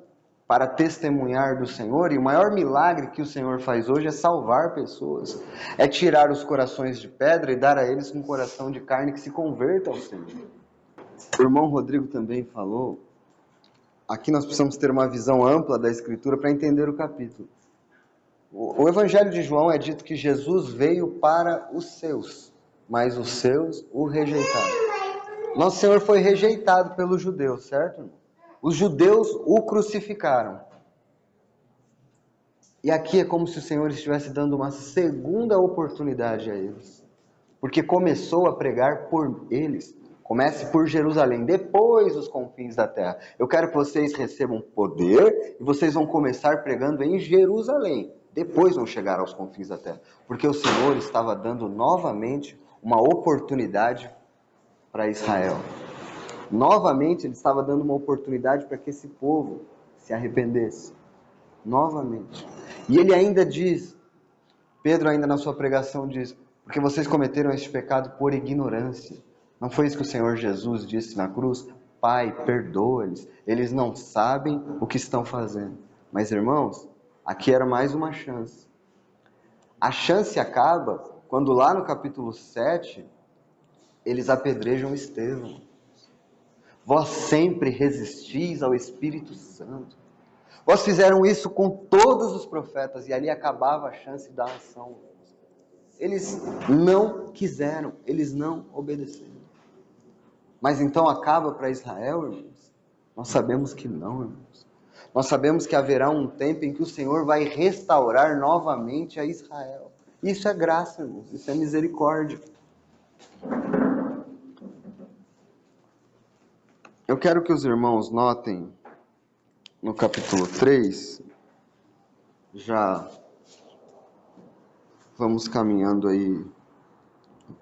para testemunhar do Senhor, e o maior milagre que o Senhor faz hoje é salvar pessoas, é tirar os corações de pedra e dar a eles um coração de carne que se converta ao Senhor. O irmão Rodrigo também falou, aqui nós precisamos ter uma visão ampla da Escritura para entender o capítulo. O Evangelho de João é dito que Jesus veio para os seus, mas os seus o rejeitaram. Nosso Senhor foi rejeitado pelos judeus, certo? Os judeus o crucificaram. E aqui é como se o Senhor estivesse dando uma segunda oportunidade a eles. Porque começou a pregar por eles. Comece por Jerusalém, depois os confins da terra. Eu quero que vocês recebam poder e vocês vão começar pregando em Jerusalém. Depois vão chegar aos confins da terra. Porque o Senhor estava dando novamente uma oportunidade para Israel. Novamente, ele estava dando uma oportunidade para que esse povo se arrependesse. Novamente. E ele ainda diz, Pedro ainda na sua pregação diz, porque vocês cometeram este pecado por ignorância. Não foi isso que o Senhor Jesus disse na cruz? Pai, perdoa-lhes, eles não sabem o que estão fazendo. Mas irmãos, aqui era mais uma chance. A chance acaba quando lá no capítulo 7, eles apedrejam Estevão. Vós sempre resistis ao Espírito Santo. Vós fizeram isso com todos os profetas, e ali acabava a chance da ação. Eles não quiseram, eles não obedeceram. Mas então acaba para Israel, irmãos? Nós sabemos que não, irmãos. Nós sabemos que haverá um tempo em que o Senhor vai restaurar novamente a Israel. Isso é graça, irmãos, isso é misericórdia. Eu quero que os irmãos notem no capítulo 3, já vamos caminhando aí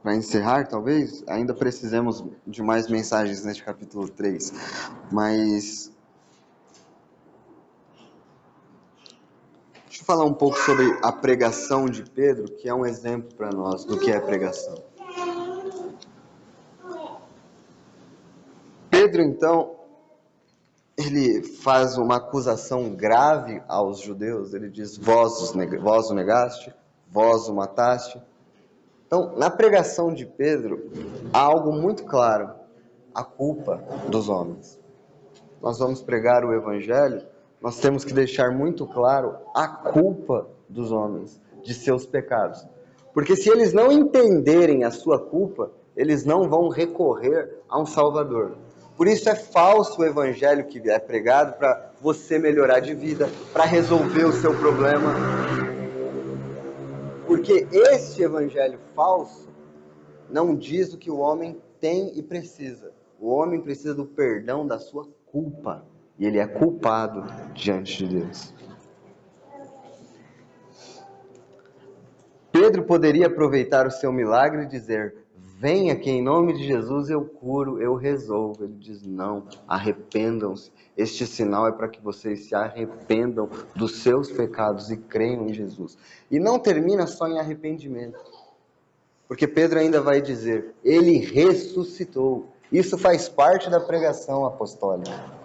para encerrar, talvez, ainda precisemos de mais mensagens neste capítulo 3, mas deixa eu falar um pouco sobre a pregação de Pedro, que é um exemplo para nós do que é pregação. Pedro, então, ele faz uma acusação grave aos judeus, ele diz, vós o negaste, vós o mataste. Então, na pregação de Pedro, há algo muito claro, a culpa dos homens. Nós vamos pregar o Evangelho, nós temos que deixar muito claro a culpa dos homens, de seus pecados. Porque se eles não entenderem a sua culpa, eles não vão recorrer a um Salvador. Por isso é falso o Evangelho que é pregado para você melhorar de vida, para resolver o seu problema. Porque este Evangelho falso não diz o que o homem tem e precisa. O homem precisa do perdão da sua culpa. E ele é culpado diante de Deus. Pedro poderia aproveitar o seu milagre e dizer, venha que em nome de Jesus eu curo, eu resolvo. Ele diz, não, arrependam-se. Este sinal é para que vocês se arrependam dos seus pecados e creiam em Jesus. E não termina só em arrependimento. Porque Pedro ainda vai dizer, ele ressuscitou. Isso faz parte da pregação apostólica.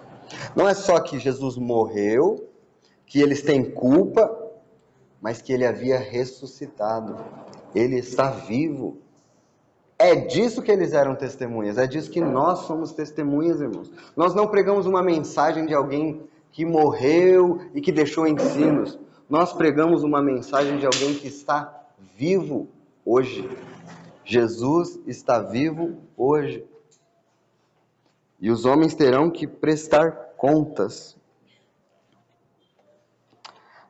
Não é só que Jesus morreu, que eles têm culpa, mas que ele havia ressuscitado. Ele está vivo. É disso que eles eram testemunhas, é disso que nós somos testemunhas, irmãos. Nós não pregamos uma mensagem de alguém que morreu e que deixou ensinos. Nós pregamos uma mensagem de alguém que está vivo hoje. Jesus está vivo hoje. E os homens terão que prestar contas.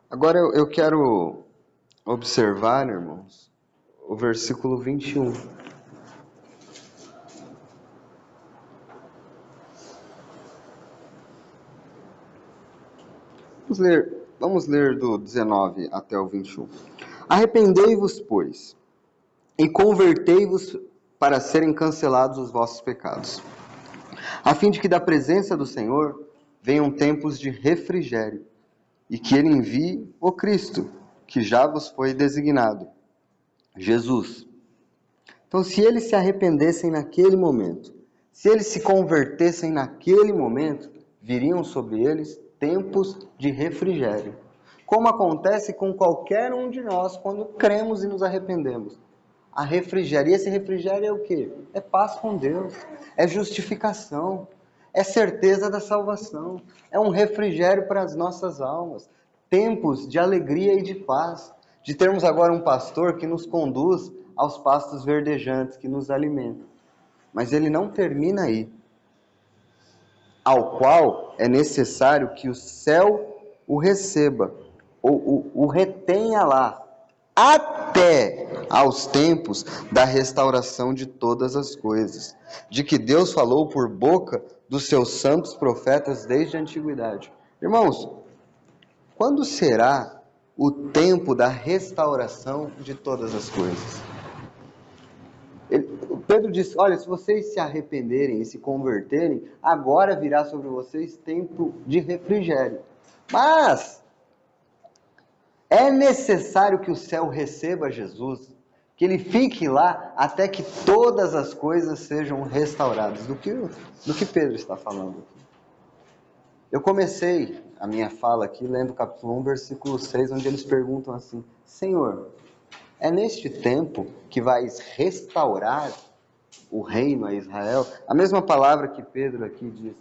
Agora eu quero observar, irmãos, o versículo 21. Vamos ler do 19 até o 21. Arrependei-vos, pois, e convertei-vos para serem cancelados os vossos pecados, a fim de que da presença do Senhor venham tempos de refrigério, e que ele envie o Cristo, que já vos foi designado, Jesus, Então, se eles se arrependessem naquele momento, se eles se convertessem naquele momento, viriam sobre eles tempos de refrigério. Como acontece com qualquer um de nós quando cremos e nos arrependemos. A refrigério. E esse refrigério é o quê? É paz com Deus, é justificação, é certeza da salvação, é um refrigério para as nossas almas. Tempos de alegria e de paz, de termos agora um pastor que nos conduz aos pastos verdejantes, que nos alimenta. Mas ele não termina aí, ao qual é necessário que o céu o receba, ou o retenha lá, até aos tempos da restauração de todas as coisas, de que Deus falou por boca dos seus santos profetas desde a antiguidade. Irmãos, quando será o tempo da restauração de todas as coisas? Pedro disse, olha, se vocês se arrependerem e se converterem, agora virá sobre vocês tempo de refrigério. Mas é necessário que o céu receba Jesus, que ele fique lá até que todas as coisas sejam restauradas. Do que Pedro está falando aqui? Eu comecei a minha fala aqui lendo capítulo 1, versículo 6, onde eles perguntam assim, Senhor, é neste tempo que vais restaurar o reino a Israel? A mesma palavra que Pedro aqui diz,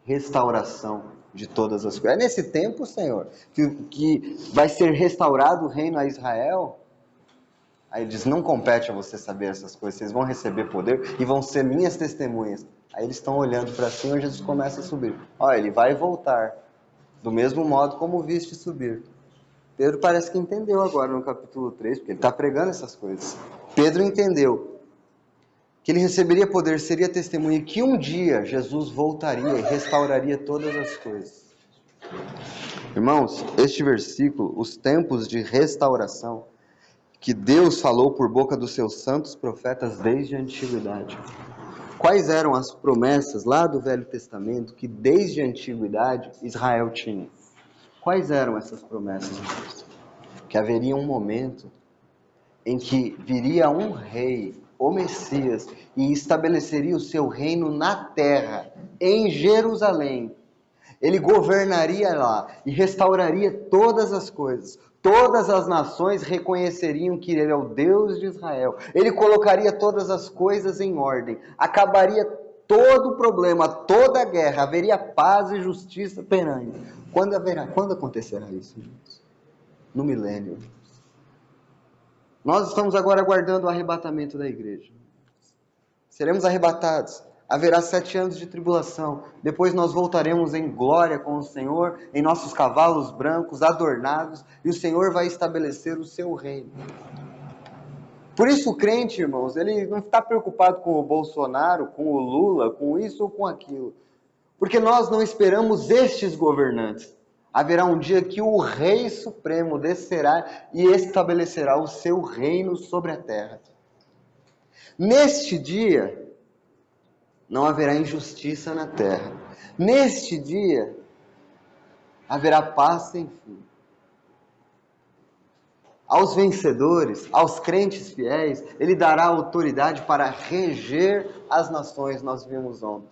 restauração de todas as coisas. É nesse tempo, Senhor, que vai ser restaurado o reino a Israel? Aí ele diz, não compete a você saber essas coisas, vocês vão receber poder e vão ser minhas testemunhas. Aí eles estão olhando para cima e Jesus começa a subir. Olha, ele vai voltar, do mesmo modo como viste subir. Pedro parece que entendeu agora no capítulo 3, porque ele está pregando essas coisas. Pedro entendeu que ele receberia poder, seria testemunha, e que um dia Jesus voltaria e restauraria todas as coisas. Irmãos, este versículo, os tempos de restauração, que Deus falou por boca dos seus santos profetas desde a antiguidade. Quais eram as promessas lá do Velho Testamento que desde a antiguidade Israel tinha? Quais eram essas promessas, irmãos? Que haveria um momento em que viria um rei, o Messias, e estabeleceria o seu reino na terra, em Jerusalém. Ele governaria lá e restauraria todas as coisas. Todas as nações reconheceriam que ele é o Deus de Israel. Ele colocaria todas as coisas em ordem. Acabaria todo o problema, toda a guerra. Haveria paz e justiça perante. Quando acontecerá isso, irmãos? No milênio. Nós estamos agora aguardando o arrebatamento da igreja. Seremos arrebatados. Haverá 7 anos de tribulação. Depois nós voltaremos em glória com o Senhor, em nossos cavalos brancos, adornados, e o Senhor vai estabelecer o seu reino. Por isso o crente, irmãos, ele não está preocupado com o Bolsonaro, com o Lula, com isso ou com aquilo. Porque nós não esperamos estes governantes. Haverá um dia que o Rei Supremo descerá e estabelecerá o seu reino sobre a terra. Neste dia, não haverá injustiça na terra. Neste dia, haverá paz sem fim. Aos vencedores, aos crentes fiéis, ele dará autoridade para reger as nações, nós vimos ontem.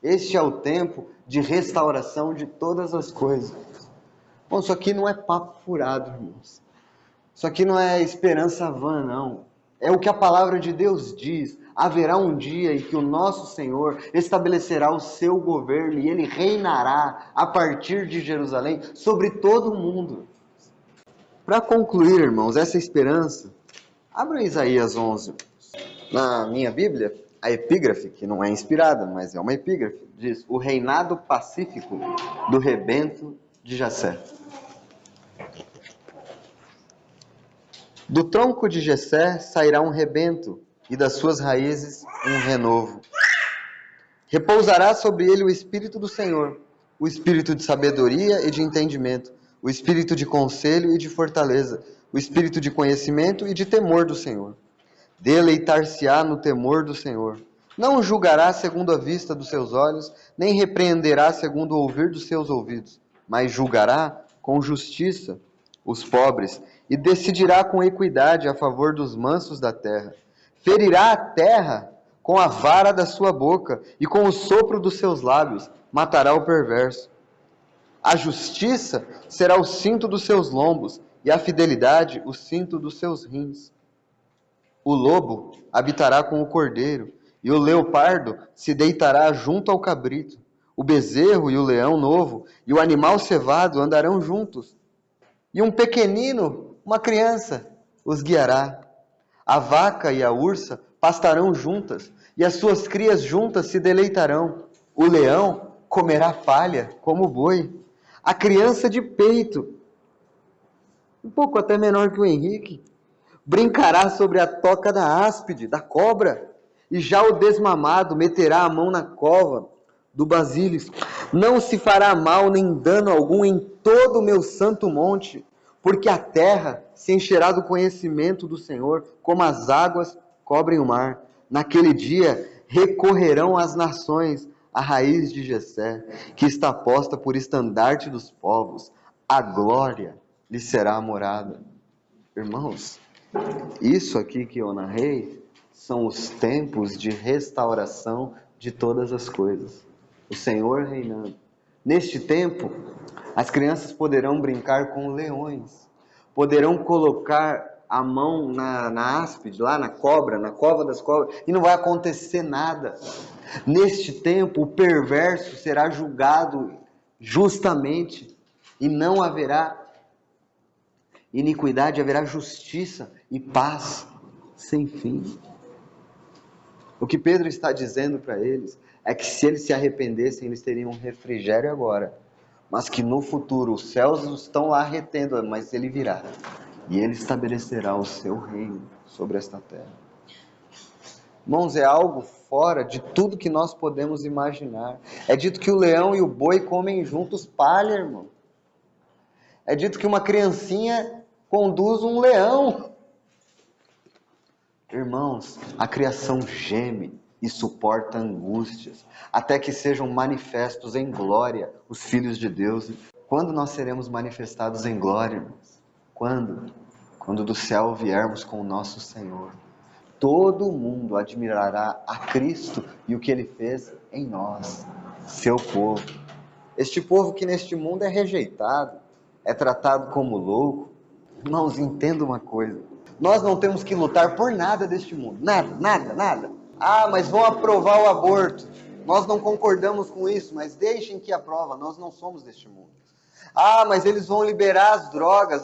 Este é o tempo de restauração de todas as coisas. Bom, isso aqui não é papo furado, irmãos. Isso aqui não é esperança vã, não. É o que a palavra de Deus diz. Haverá um dia em que o nosso Senhor estabelecerá o seu governo e ele reinará a partir de Jerusalém sobre todo o mundo. Para concluir, irmãos, essa esperança, abra Isaías 11. Na minha Bíblia, a epígrafe, que não é inspirada, mas é uma epígrafe, diz: o reinado pacífico do rebento de Jessé. Do tronco de Jessé sairá um rebento, e das suas raízes um renovo. Repousará sobre ele o Espírito do Senhor, o Espírito de sabedoria e de entendimento, o Espírito de conselho e de fortaleza, o Espírito de conhecimento e de temor do Senhor. Deleitar-se-á no temor do Senhor. Não julgará segundo a vista dos seus olhos, nem repreenderá segundo o ouvir dos seus ouvidos, mas julgará com justiça os pobres e decidirá com equidade a favor dos mansos da terra. Ferirá a terra com a vara da sua boca, e com o sopro dos seus lábios matará o perverso. A justiça será o cinto dos seus lombos, e a fidelidade o cinto dos seus rins. O lobo habitará com o cordeiro, e o leopardo se deitará junto ao cabrito. O bezerro e o leão novo, e o animal cevado andarão juntos. E um pequenino, uma criança, os guiará. A vaca e a ursa pastarão juntas, e as suas crias juntas se deleitarão. O leão comerá palha como o boi. A criança de peito, um pouco até menor que o Henrique, brincará sobre a toca da áspide, da cobra, e já o desmamado meterá a mão na cova do basilisco. Não se fará mal nem dano algum em todo o meu santo monte, porque a terra se encherá do conhecimento do Senhor, como as águas cobrem o mar. Naquele dia recorrerão as nações à raiz de Jessé, que está posta por estandarte dos povos. A glória lhe será a morada. Irmãos, isso aqui que eu narrei são os tempos de restauração de todas as coisas. O Senhor reinando. Neste tempo, as crianças poderão brincar com leões, poderão colocar a mão na áspide, lá na cobra, na cova das cobras, e não vai acontecer nada. Neste tempo, o perverso será julgado justamente, e não haverá iniquidade, haverá justiça e paz sem fim. O que Pedro está dizendo para eles é que se eles se arrependessem, eles teriam um refrigério agora, mas que no futuro os céus estão lá retendo, mas ele virá e ele estabelecerá o seu reino sobre esta terra. Irmãos, é algo fora de tudo que nós podemos imaginar. É dito que o leão e o boi comem juntos palha, irmão. É dito que uma criancinha conduz um leão. Irmãos, a criação geme e suporta angústias, até que sejam manifestos em glória os filhos de Deus. Quando nós seremos manifestados em glória, irmãos? Quando? Quando do céu viermos com o nosso Senhor. Todo mundo admirará a Cristo e o que Ele fez em nós, seu povo. Este povo que neste mundo é rejeitado, é tratado como louco. Irmãos, entenda uma coisa. Nós não temos que lutar por nada deste mundo. Nada, nada, nada. Ah, mas vão aprovar o aborto. Nós não concordamos com isso, mas deixem que aprova. Nós não somos deste mundo. Ah, mas eles vão liberar as drogas.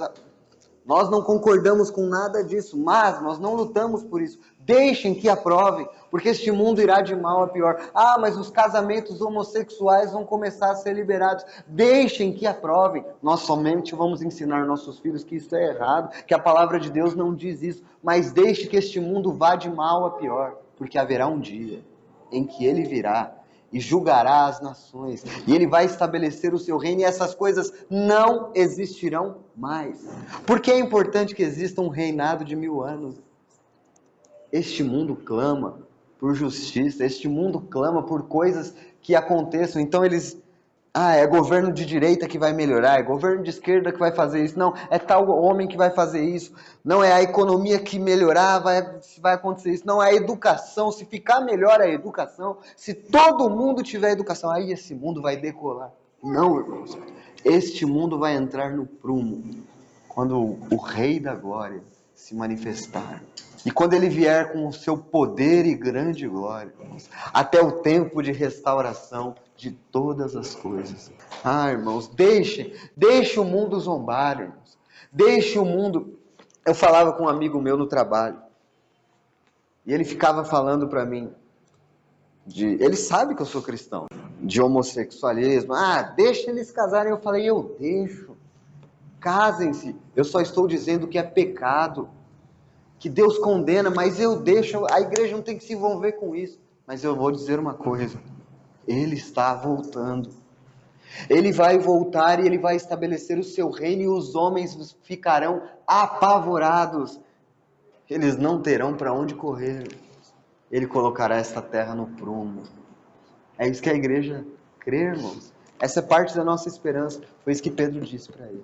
Nós não concordamos com nada disso, mas nós não lutamos por isso. Deixem que aprovem, porque este mundo irá de mal a pior. Ah, mas os casamentos homossexuais vão começar a ser liberados. Deixem que aprovem. Nós somente vamos ensinar nossos filhos que isso é errado, que a palavra de Deus não diz isso. Mas deixe que este mundo vá de mal a pior, porque haverá um dia em que ele virá e julgará as nações, e ele vai estabelecer o seu reino, e essas coisas não existirão mais. Por que é importante que exista um reinado de 1000 anos? Este mundo clama por justiça, este mundo clama por coisas que aconteçam. Então eles, é governo de direita que vai melhorar, é governo de esquerda que vai fazer isso, não, é tal homem que vai fazer isso, não é a economia que melhorar, vai acontecer isso, não é a educação, se ficar melhor a educação, se todo mundo tiver educação, aí esse mundo vai decolar. Não, irmãos, este mundo vai entrar no prumo quando o Rei da Glória se manifestar. E quando ele vier com o seu poder e grande glória, até o tempo de restauração de todas as coisas. Irmãos, deixe o mundo zombar, irmãos. Deixe o mundo... Eu falava com um amigo meu no trabalho, e ele ficava falando para mim, ele sabe que eu sou cristão, de homossexualismo. Deixa eles casarem. Eu falei, eu deixo. Casem-se. Eu só estou dizendo que é pecado, que Deus condena, mas eu deixo, a igreja não tem que se envolver com isso. Mas eu vou dizer uma coisa, ele está voltando. Ele vai voltar e ele vai estabelecer o seu reino, e os homens ficarão apavorados. Eles não terão para onde correr. Ele colocará esta terra no prumo. É isso que a igreja crê, irmãos. Essa é parte da nossa esperança. Foi isso que Pedro disse para eles.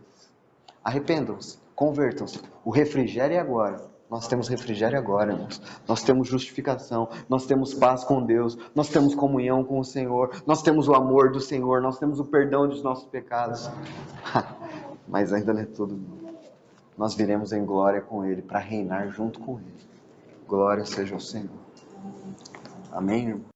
Arrependam-se, convertam-se. O refrigério é agora. Nós temos refrigério agora, irmãos. Nós temos justificação, nós temos paz com Deus, nós temos comunhão com o Senhor, nós temos o amor do Senhor, nós temos o perdão dos nossos pecados. Mas ainda não é tudo. Nós viremos em glória com Ele, para reinar junto com Ele. Glória seja ao Senhor. Amém, irmão?